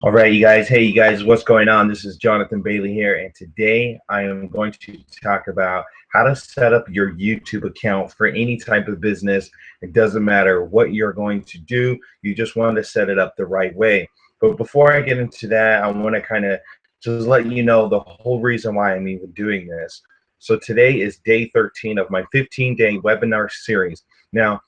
All right, you guys. Hey, you guys, what's going on? This is Jonathan Bailey here, and today I am going to talk about how to set up your YouTube account for any type of business. It doesn't matter what you're going to do, you just want to set it up the right way. But before I get into that, I want to kind of just let you know the whole reason why I'm even doing this. So today is day 13 of my 15-day webinar series. Now,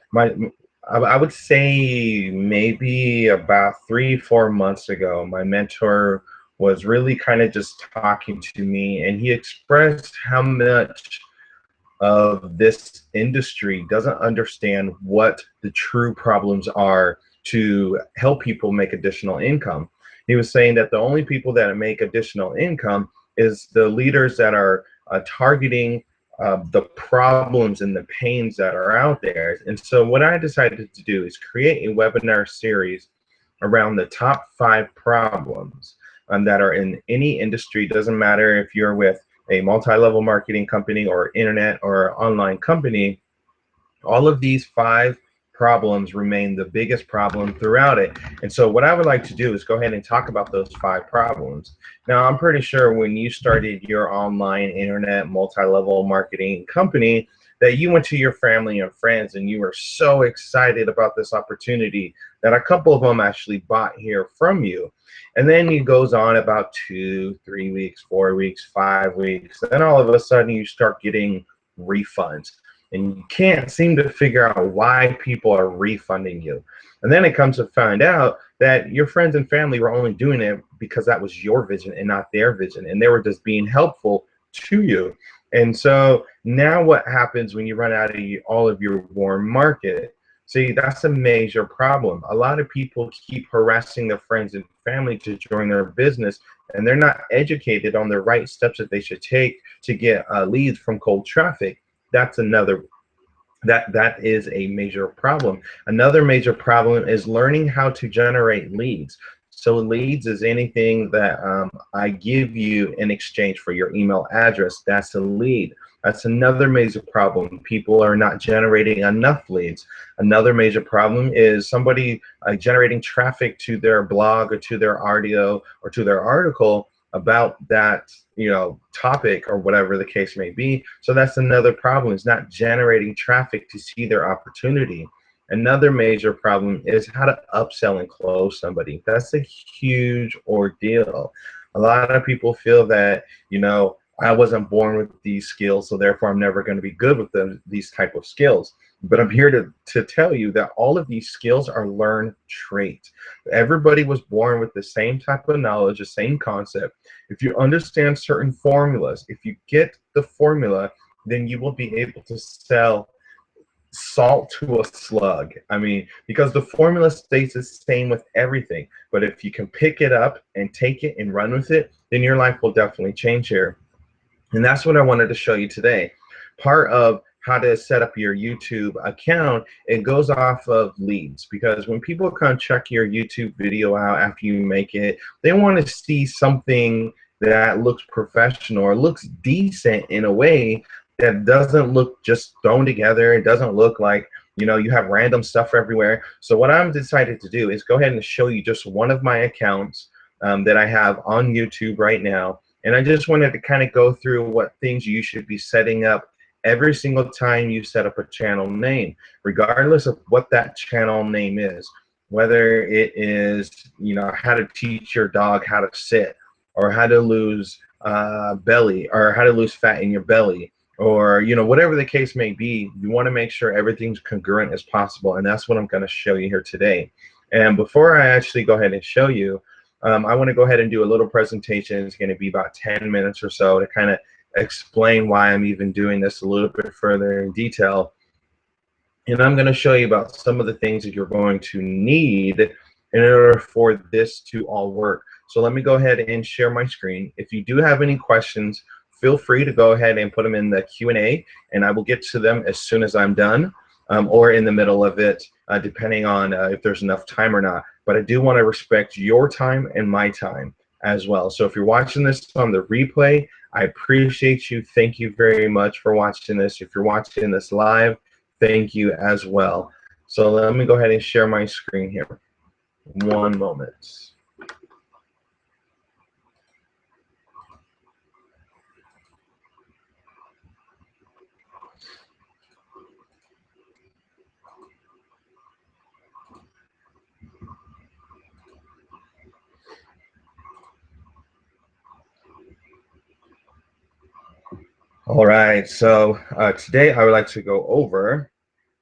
I would say maybe about 3, 4 months ago, my mentor was really kind of just talking to me, and he expressed how much of this industry doesn't understand what the true problems are to help people make additional income. He was saying that the only people that make additional income is the leaders that are targeting the problems and the pains that are out there. And so what I decided to do is create a webinar series around the top 5 problems that are in any industry. Doesn't matter if you're with a multi-level marketing company or internet or online company, all of these 5 problems remain the biggest problem throughout it. And so what I would like to do is go ahead and talk about those 5 problems. Now, I'm pretty sure when you started your online internet multi-level marketing company that you went to your family and friends and you were so excited about this opportunity that a couple of them actually bought here from you. And then it goes on about 2, 3 weeks, 4 weeks, 5 weeks. Then all of a sudden you start getting refunds, and you can't seem to figure out why people are refunding you. And then it comes to find out that your friends and family were only doing it because that was your vision and not their vision, and they were just being helpful to you. And so now what happens when you run out of all of your warm market? See, that's a major problem. A lot of people keep harassing their friends and family to join their business, and they're not educated on the right steps that they should take to get leads from cold traffic. That's another that is a major problem. Another major problem is learning how to generate leads. So leads is anything that I give you in exchange for your email address. That's a lead. That's another major problem. People are not generating enough leads. Another major problem is somebody generating traffic to their blog or to their audio or to their article about that topic or whatever the case may be. So that's another problem, is not generating traffic to see their opportunity. Another major problem is how to upsell and close somebody. That's a huge ordeal. A lot of people feel that I wasn't born with these skills, so therefore I'm never going to be good with these type of skills. But I'm here to tell you that all of these skills are learned traits. Everybody was born with the same type of knowledge, the same concept. If you understand certain formulas, if you get the formula, then you will be able to sell salt to a slug. I mean, because the formula stays the same with everything. But if you can pick it up and take it and run with it, then your life will definitely change here. And that's what I wanted to show you today. Part of how to set up your YouTube account, it goes off of leads, because when people come check your YouTube video out after you make it, they want to see something that looks professional or looks decent in a way that doesn't look just thrown together. It doesn't look like you have random stuff everywhere. So what I'm decided to do is go ahead and show you just one of my accounts that I have on YouTube right now. And I just wanted to kind of go through what things you should be setting up every single time you set up a channel name, regardless of what that channel name is. Whether it is, how to teach your dog how to sit, or how to lose belly, or how to lose fat in your belly, or whatever the case may be, you want to make sure everything's congruent as possible. And that's what I'm going to show you here today. And before I actually go ahead and show you, I want to go ahead and do a little presentation. It's going to be about 10 minutes or so to kind of explain why I'm even doing this a little bit further in detail. And I'm going to show you about some of the things that you're going to need in order for this to all work. So let me go ahead and share my screen. If you do have any questions, feel free to go ahead and put them in the Q&A, and I will get to them as soon as I'm done, or in the middle of it, depending on if there's enough time or not. But I do want to respect your time and my time as well. So if you're watching this on the replay, I appreciate you. Thank you very much for watching this. If you're watching this live, thank you as well. So let me go ahead and share my screen here. One moment. All right, so today I would like to go over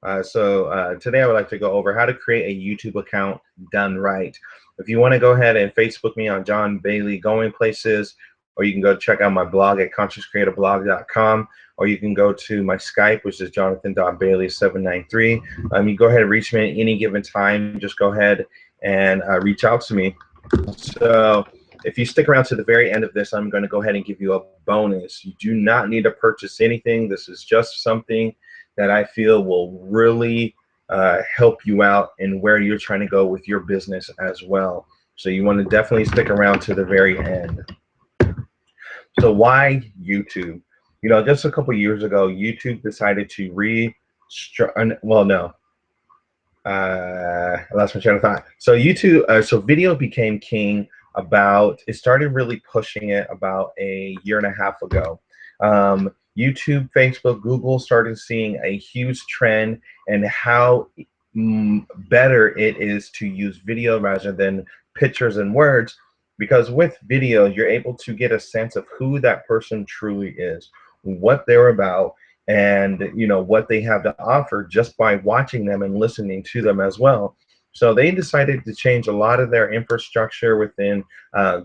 today I would like to go over how to create a YouTube account done right. If you want to go ahead and Facebook me on John Bailey Going Places, or you can go check out my blog at consciouscreatorblog.com, or you can go to my Skype, which is jonathan.bailey793. You go ahead and reach me at any given time. Just go ahead and reach out to me. So if you stick around to the very end of this, I'm going to go ahead and give you a bonus. You do not need to purchase anything. This is just something that I feel will really help you out in where you're trying to go with your business as well. So you want to definitely stick around to the very end. So why YouTube? You know, just a couple years ago, YouTube decided to I lost my train of thought. So YouTube, so video became king it started really pushing it about a year and a half ago. YouTube, Facebook, Google started seeing a huge trend in how better it is to use video rather than pictures and words, because with video, you're able to get a sense of who that person truly is, what they're about, and what they have to offer just by watching them and listening to them as well. So they decided to change a lot of their infrastructure within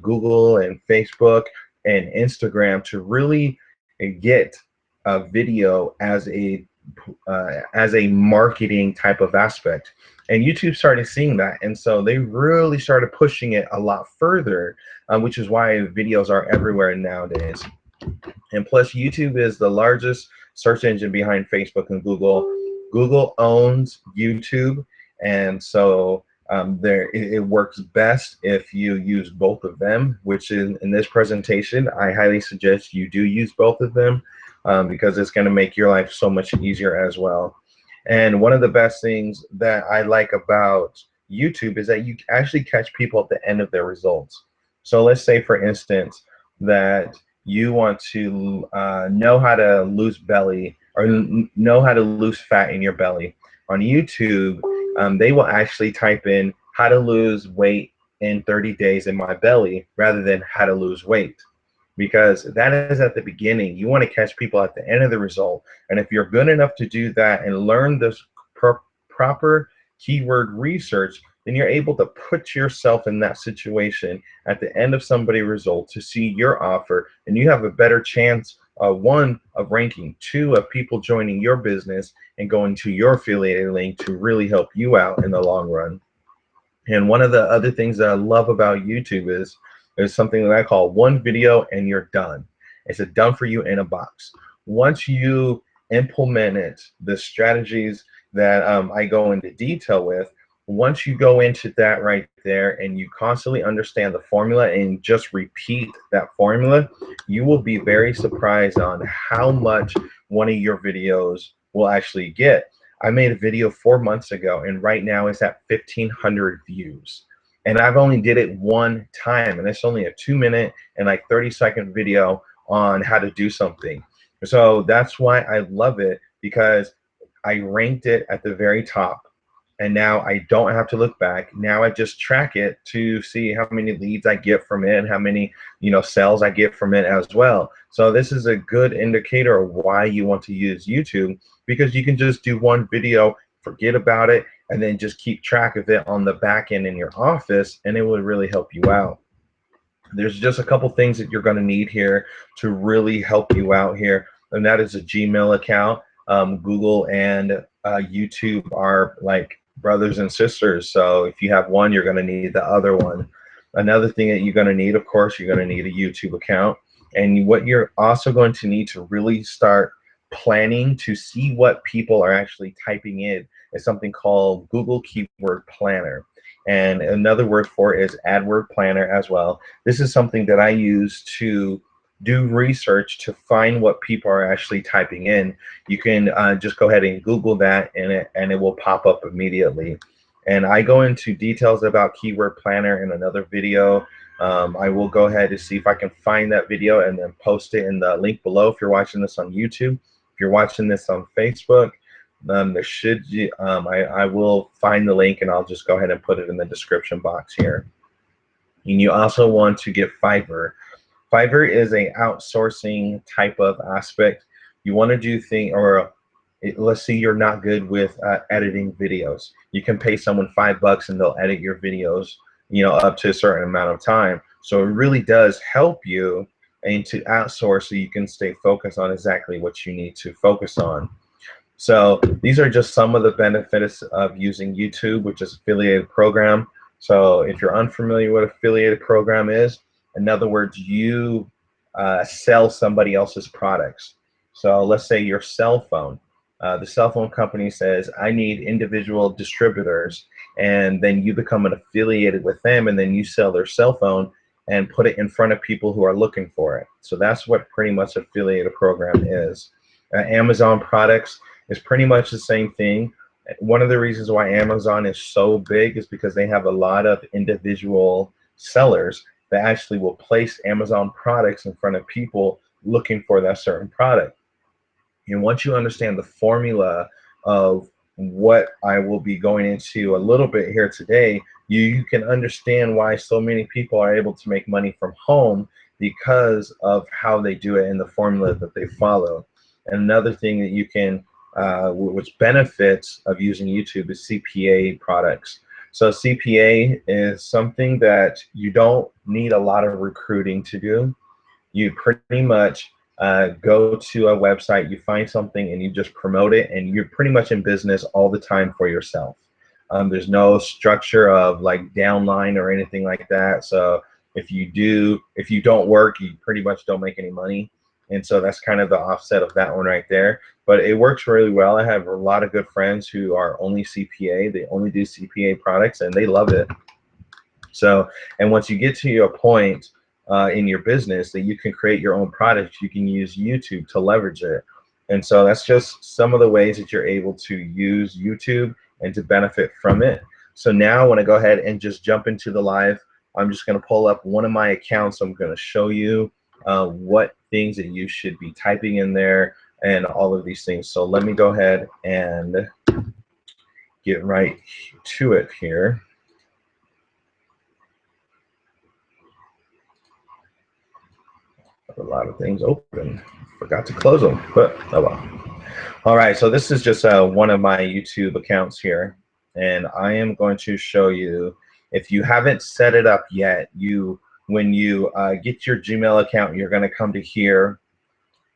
Google and Facebook and Instagram to really get video as a marketing type of aspect. And YouTube started seeing that, and so they really started pushing it a lot further, which is why videos are everywhere nowadays. And plus, YouTube is the largest search engine behind Facebook and Google. Google owns YouTube, and so it works best if you use both of them, which in this presentation, I highly suggest you do use both of them because it's going to make your life so much easier as well. And one of the best things that I like about YouTube is that you actually catch people at the end of their results. So let's say, for instance, that you want to know how to lose belly or know how to lose fat in your belly. On YouTube, they will actually type in how to lose weight in 30 days in my belly rather than how to lose weight, because that is at the beginning. You want to catch people at the end of the result. And if you're good enough to do that and learn this proper keyword research, then you're able to put yourself in that situation at the end of somebody's result to see your offer, and you have a better chance, one, of ranking, two, of people joining your business and going to your affiliated link to really help you out in the long run. And one of the other things that I love about YouTube is there's something that I call one video and you're done. It's a done for you in a box. Once you implement it, the strategies that I go into detail with, once you go into that right there and you constantly understand the formula and just repeat that formula, you will be very surprised on how much one of your videos will actually get. I made a video 4 months ago, and right now it's at 1,500 views. And I've only did it one time, and it's only a 2-minute and like 30-second video on how to do something. So that's why I love it, because I ranked it at the very top, and now I don't have to look back. Now I just track it to see how many leads I get from it and how many sales I get from it as well. So this is a good indicator of why you want to use YouTube, because you can just do one video, forget about it, and then just keep track of it on the back end in your office, and it will really help you out. There's just a couple things that you're going to need here to really help you out here, and that is a Gmail account. Google and YouTube are like brothers and sisters, so if you have one, you're going to need the other one. Another thing that you're going to need, of course, you're going to need a YouTube account. And what you're also going to need to really start planning to see what people are actually typing in is something called Google Keyword Planner. And another word for it is AdWord Planner as well. This is something that I use to do research to find what people are actually typing in. You can just go ahead and Google that, and it will pop up immediately. And I go into details about Keyword Planner in another video. I will go ahead and see if I can find that video and then post it in the link below if you're watching this on YouTube. If you're watching this on Facebook, I will find the link, and I'll just go ahead and put it in the description box here. And you also want to get Fiverr. Fiverr is a outsourcing type of aspect You want to do things, or let's say you're not good with editing videos. You can pay someone $5 and they'll edit your videos, up to a certain amount of time. So it really does help you and to outsource so you can stay focused on exactly what you need to focus on. So these are just some of the benefits of using YouTube, which is affiliated program. So if you're unfamiliar what affiliated program is, in other words, you sell somebody else's products. So let's say your cell phone. The cell phone company says, I need individual distributors, and then you become an affiliated with them, and then you sell their cell phone and put it in front of people who are looking for it. So that's what pretty much affiliated program is. Amazon products is pretty much the same thing. One of the reasons why Amazon is so big is because they have a lot of individual sellers that actually will place Amazon products in front of people looking for that certain product. And once you understand the formula of what I will be going into a little bit here today, you can understand why so many people are able to make money from home because of how they do it and the formula that they follow. And another thing that you can, which benefits of using YouTube, is CPA products. So CPA is something that you don't need a lot of recruiting to do. You pretty much go to a website, you find something, and you just promote it, and you're pretty much in business all the time for yourself. There's no structure of like downline or anything like that. So if you don't work, you pretty much don't make any money. And so that's kind of the offset of that one right there. But it works really well. I have a lot of good friends who are only CPA. They only do CPA products, and they love it. So, and once you get to a point in your business that you can create your own products, you can use YouTube to leverage it. And so that's just some of the ways that you're able to use YouTube and to benefit from it. So now I want to go ahead and just jump into the live. I'm just going to pull up one of my accounts. I'm going to show you what things that you should be typing in there and all of these things. So let me go ahead and get right to it here. A lot of things open. Forgot to close them, but oh well. All right, so this is just one of my YouTube accounts here, and I am going to show you, if you haven't set it up yet, when you get your Gmail account, you're going to come to here,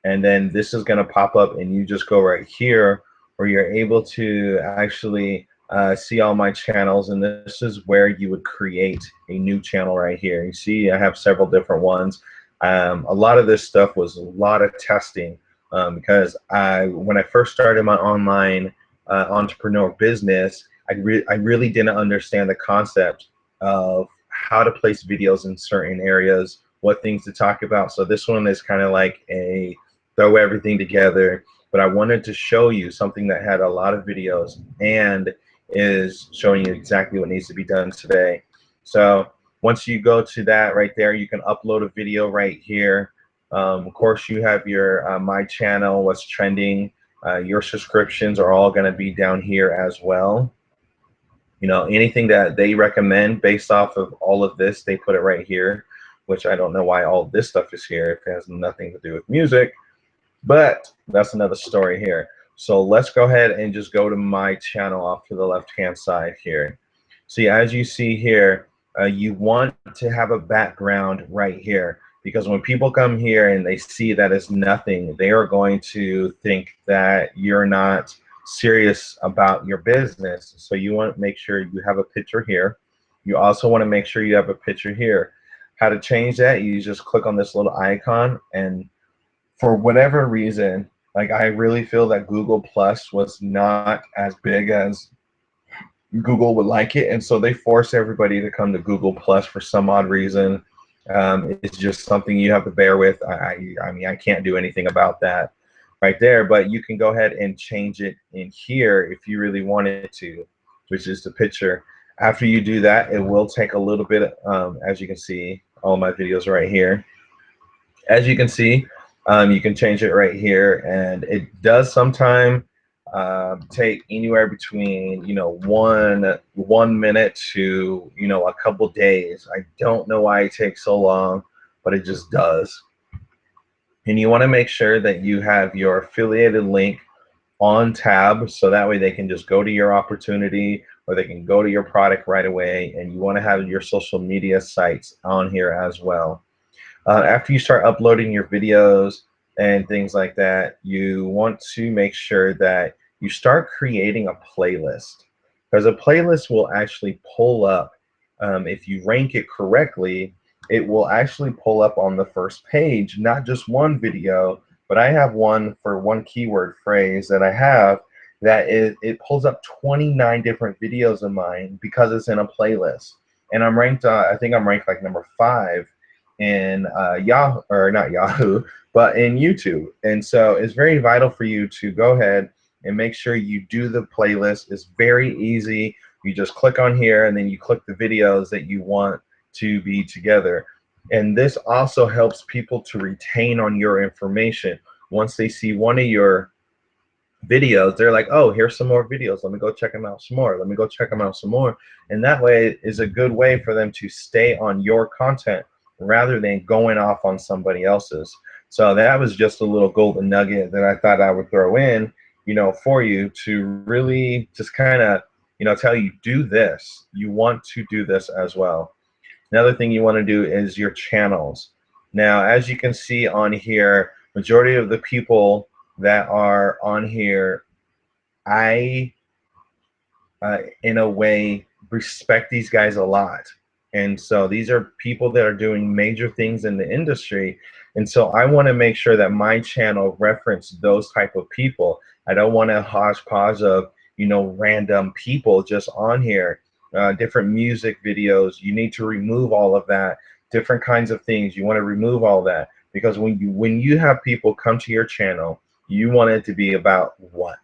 and then this is going to pop up, and you just go right here where you're able to actually see all my channels, and this is where you would create a new channel right here. You see I have several different ones. A lot of this stuff was a lot of testing because when I first started my online entrepreneur business, I really didn't understand the concept of how to place videos in certain areas, what things to talk about. So this one is kind of like a throw everything together, but I wanted to show you something that had a lot of videos and is showing you exactly what needs to be done today. So once you go to that right there, you can upload a video right here. Of course, you have your my channel, what's trending. Your subscriptions are all going to be down here as well. Anything that they recommend based off of all of this, they put it right here, which I don't know why all this stuff is here if it has nothing to do with music, but that's another story here. So let's go ahead and just go to my channel off to the left-hand side here. See, as you see here, you want to have a background right here, because when people come here and they see that it's nothing, they are going to think that you're not serious about your business. So you want to make sure you have a picture here. You also want to make sure you have a picture here. How to change that, you just click on this little icon, and for whatever reason, like I really feel that Google Plus was not as big as Google would like it, and so they force everybody to come to Google Plus for some odd reason. It's just something you have to bear with. I mean, I can't do anything about that right there, but you can go ahead and change it in here if you really wanted to, which is the picture. After you do that, it will take a little bit, as you can see, all my videos right here. As you can see, you can change it right here, and it does sometimes take anywhere between 1 minute to a couple days. I don't know why it takes so long, but it just does. And you want to make sure that you have your affiliated link on tab, so that way they can just go to your opportunity or they can go to your product right away. And you want to have your social media sites on here as well. After you start uploading your videos and things like that, you want to make sure that you start creating a playlist, because a playlist will actually pull up, if you rank it correctly, it will actually pull up on the first page, not just one video, but I have one for one keyword phrase that I have that it pulls up 29 different videos of mine because it's in a playlist. And I'm ranked, I think I'm ranked like number 5 in Yahoo, or not Yahoo, but in YouTube. And so it's very vital for you to go ahead and make sure you do the playlist. It's very easy. You just click on here and then you click the videos that you want to be together. And this also helps people to retain on your information. Once they see one of your videos, they're like, oh, here's some more videos, let me go check them out some more, let me go check them out some more. And that way is a good way for them to stay on your content rather than going off on somebody else's. So that was just a little golden nugget that I thought I would throw in, for you to really just kind of, tell you, do this. You want to do this as well. Another thing you want to do is your channels. Now, as you can see on here, majority of the people that are on here, I, in a way, respect these guys a lot. And so these are people that are doing major things in the industry. And so I want to make sure that my channel reference those type of people. I don't want a hodgepodge of, random people just on here. Different music videos, you need to remove all of that. Different kinds of things, you want to remove all that, because when you have people come to your channel, you want it to be about what?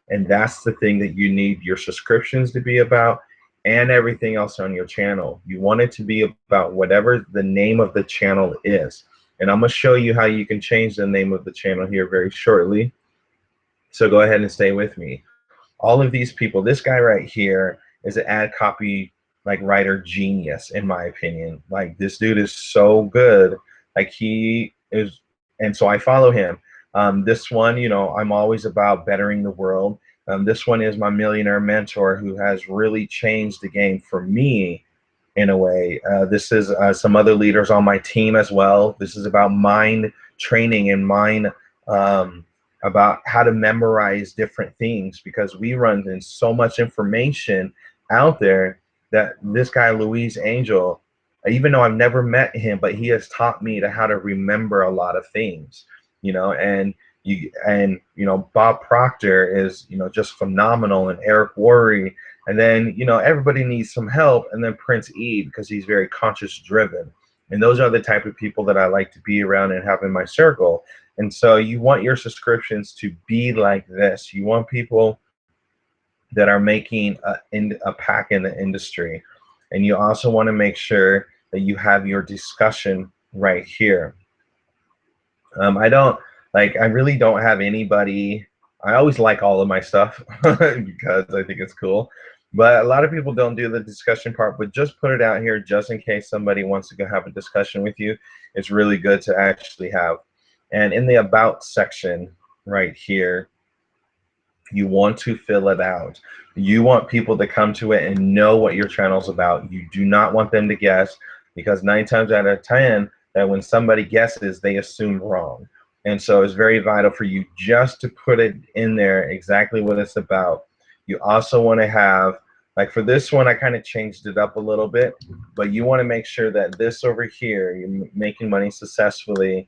And that's the thing that you need your subscriptions to be about, and everything else on your channel. You want it to be about whatever the name of the channel is. And I'm going to show you how you can change the name of the channel here very shortly. So go ahead and stay with me. All of these people, this guy right here is an ad copy writer genius, in my opinion. Like, this dude is so good. Like, he is, and so I follow him. This one, I'm always about bettering the world. This one is my millionaire mentor, who has really changed the game for me in a way. This is some other leaders on my team as well. This is about mind training and mind, about how to memorize different things, because we run in so much information out there that this guy, Louise Angel, even though I've never met him, but he has taught me how to remember a lot of things, and Bob Proctor is, just phenomenal, and Eric Worre, and then, everybody needs some help, and then Prince E, because he's very conscious driven. And those are the type of people that I like to be around and have in my circle. And so you want your subscriptions to be like this. You want people that are making a pack in the industry. And you also want to make sure that you have your discussion right here. I really don't have anybody. I always like all of my stuff because I think it's cool. But a lot of people don't do the discussion part, but just put it out here just in case somebody wants to go have a discussion with you. It's really good to actually have. And in the about section right here, you want to fill it out. You want people to come to it and know what your channel's about. You do not want them to guess, because 9 times out of 10, that when somebody guesses, they assume wrong. And so it's very vital for you just to put it in there exactly what it's about. You also want to have, like for this one, I kind of changed it up a little bit, but you want to make sure that this over here, you're making money successfully,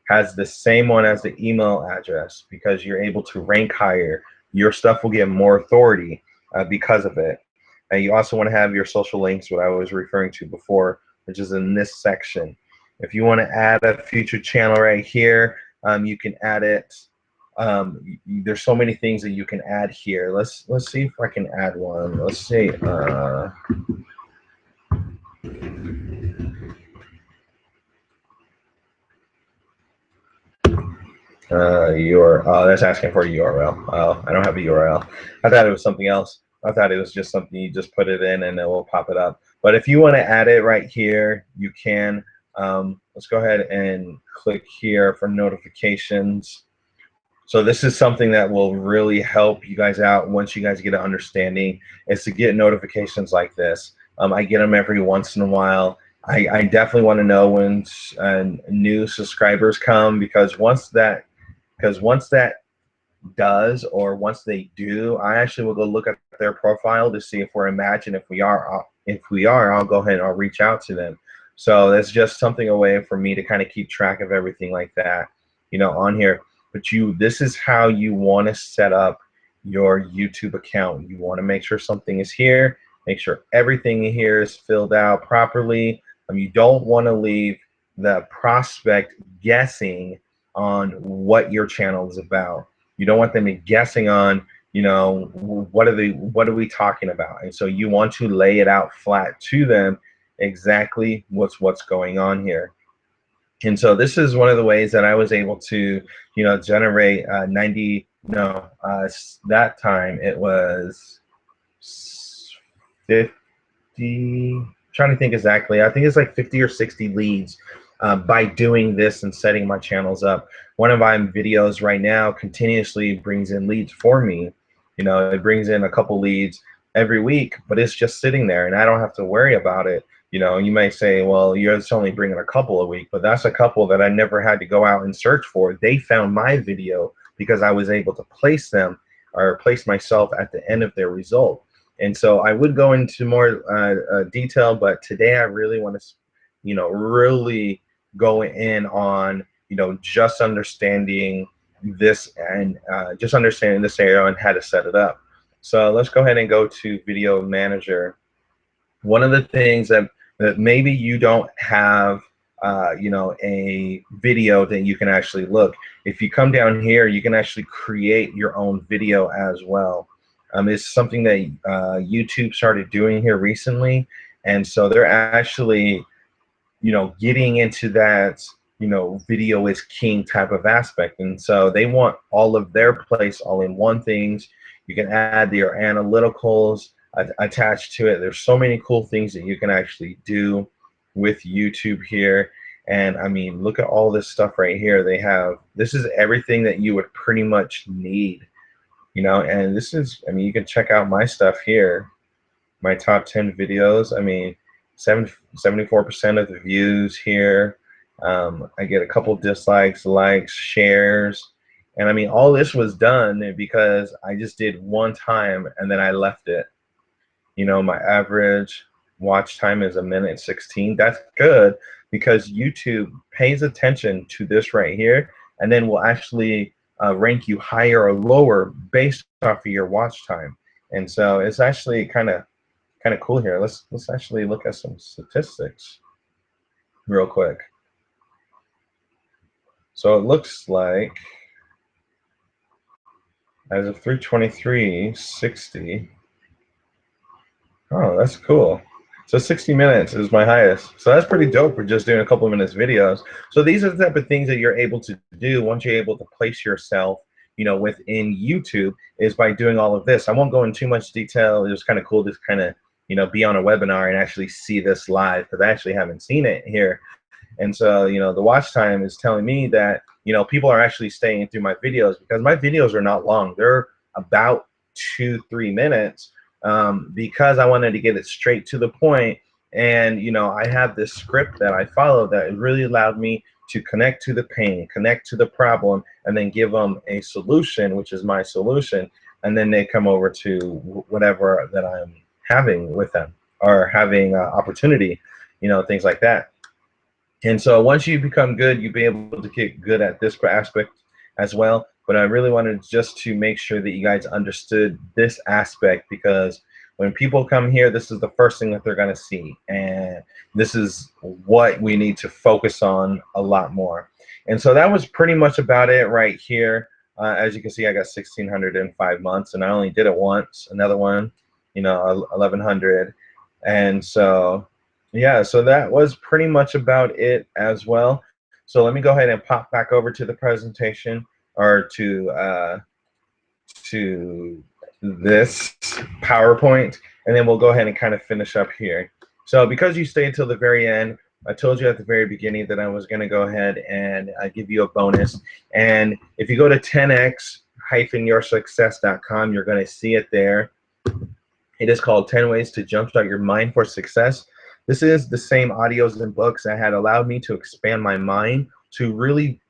has the same one as the email address, because you're able to rank higher. Your stuff will get more authority because of it. And you also want to have your social links, what I was referring to before, which is in this section. If you want to add a future channel right here, you can add it. There's so many things that you can add here. Let's see if I can add one. Let's see. That's asking for a URL. I don't have a URL. I thought it was something else. I thought it was just something you just put it in and it will pop it up. But if you want to add it right here, you can. let's go ahead and click here for notifications. So this is something that will really help you guys out once you guys get an understanding, is to get notifications like this. I get them every once in a while. I definitely want to know when new subscribers come, because once that does, or once they do, I actually will go look at their profile to see if we're a match, and if we are, I'll go ahead and I'll reach out to them. So that's just something a way for me to kind of keep track of everything like that, on here. But this is how you want to set up your YouTube account. You want to make sure something is here, make sure everything in here is filled out properly. You don't want to leave the prospect guessing on what your channel is about. You don't want them guessing on, what are we talking about? And so you want to lay it out flat to them exactly what's going on here. And so this is one of the ways that I was able to, generate that time it was 50, trying to think exactly. I think it's like 50 or 60 leads by doing this and setting my channels up. One of my videos right now continuously brings in leads for me. It brings in a couple leads every week, but it's just sitting there and I don't have to worry about it. You may say, well, you're just only bringing a couple a week, but that's a couple that I never had to go out and search for. They found my video because I was able to place them, or place myself at the end of their result. And so I would go into more detail, but today I really want to, really go in on, just understanding this, and just understanding this area and how to set it up. So let's go ahead and go to Video Manager. One of the things that maybe you don't have, a video that you can actually look. If you come down here, you can actually create your own video as well. It's something that YouTube started doing here recently, and so they're actually, getting into that, video is king type of aspect, and so they want all of their place all in one things. You can add your analyticals attached to it. There's so many cool things that you can actually do with YouTube here. And I mean, look at all this stuff right here. This is everything that you would pretty much need. And this is, I mean, you can check out my stuff here, my top 10 videos. I mean, 74% of the views here. I get a couple dislikes, likes, shares. And I mean, all this was done because I just did one time and then I left it. My average watch time is 1:16. That's good because YouTube pays attention to this right here, and then will actually rank you higher or lower based off of your watch time. And so it's actually kind of cool here. Let's actually look at some statistics real quick. So it looks like as of 3/23/60. Oh, that's cool. So 60 minutes is my highest. So that's pretty dope for just doing a couple of minutes videos. So these are the type of things that you're able to do once you're able to place yourself, within YouTube, is by doing all of this. I won't go into too much detail. It was kind of cool to kind of, be on a webinar and actually see this live, because I actually haven't seen it here. And so, the watch time is telling me that, people are actually staying through my videos, because my videos are not long. They're about 2-3 minutes. Because I wanted to get it straight to the point. And, I have this script that I follow that really allowed me to connect to the pain, connect to the problem, and then give them a solution, which is my solution. And then they come over to whatever that I'm having with them, or having opportunity, things like that. And so once you become good, you'll be able to get good at this aspect as well. But I really wanted just to make sure that you guys understood this aspect, because when people come here, this is the first thing that they're going to see. And this is what we need to focus on a lot more. And so that was pretty much about it right here. As you can see, I got 1,605 months, and I only did it once. Another one, 1,100. And so, yeah, so that was pretty much about it as well. So let me go ahead and pop back over to the presentation, or to this PowerPoint, and then we'll go ahead and kind of finish up here. So because you stay until the very end, I told you at the very beginning that I was going to go ahead and give you a bonus. And if you go to 10x-yoursuccess.com, you're going to see it there. It is called 10 Ways to Jumpstart Your Mind for Success. This is the same audios and books that had allowed me to expand my mind to really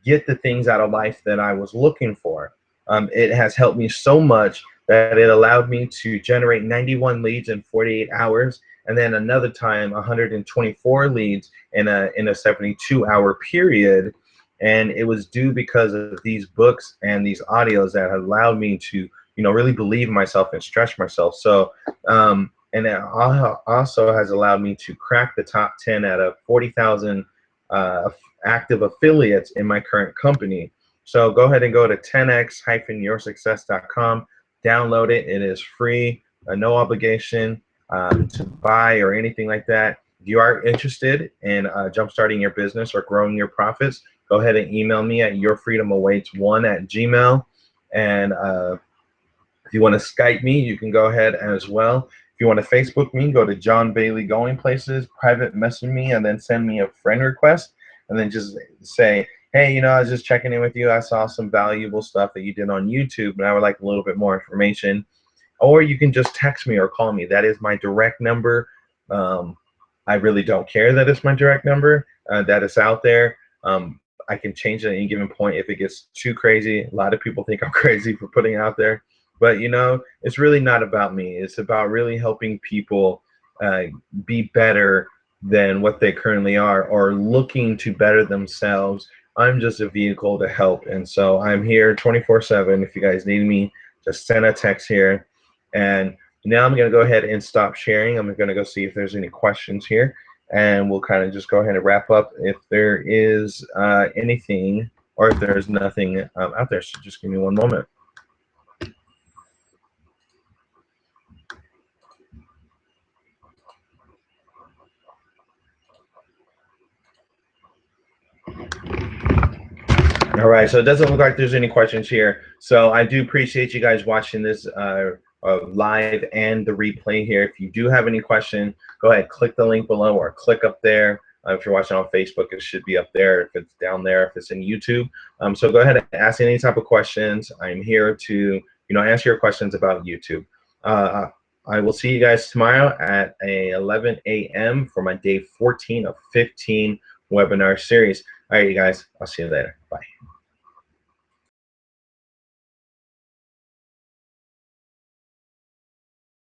get the things out of life that I was looking for. It has helped me so much that it allowed me to generate 91 leads in 48 hours, and then another time 124 leads in a 72-hour period. And it was due because of these books and these audios that allowed me to really believe in myself and stretch myself. So and it also has allowed me to crack the top 10 out of 40,000 active affiliates in my current company. So go ahead and go to 10x-yoursuccess.com, download it. It is free, no obligation to buy or anything like that. If you are interested in jumpstarting your business or growing your profits, go ahead and email me at yourfreedomawaits1@gmail.com. And if you want to Skype me, you can go ahead as well. If you want to Facebook me, go to John Bailey Going Places, private message me, and then send me a friend request. And then just say, hey, I was just checking in with you. I saw some valuable stuff that you did on YouTube, and I would like a little bit more information. Or you can just text me or call me. That is my direct number. I really don't care that it's my direct number, that it's out there. I can change it at any given point if it gets too crazy. A lot of people think I'm crazy for putting it out there. But, it's really not about me. It's about really helping people be better than what they currently are, or looking to better themselves. I'm just a vehicle to help. And so I'm here 24/7. If you guys need me, just send a text here. And now I'm going to go ahead and stop sharing. I'm going to go see if there's any questions here. And we'll kind of just go ahead and wrap up if there is anything, or if there's nothing out there. So just give me one moment. All right, so it doesn't look like there's any questions here. So I do appreciate you guys watching this live and the replay here. If you do have any question, go ahead, click the link below or click up there. If you're watching on Facebook, it should be up there. If it's down there, if it's in YouTube. So go ahead and ask any type of questions. I'm here to answer your questions about YouTube. I will see you guys tomorrow at 11 a.m. for my day 14 of 15 webinar series. All right, you guys, I'll see you later. Bye.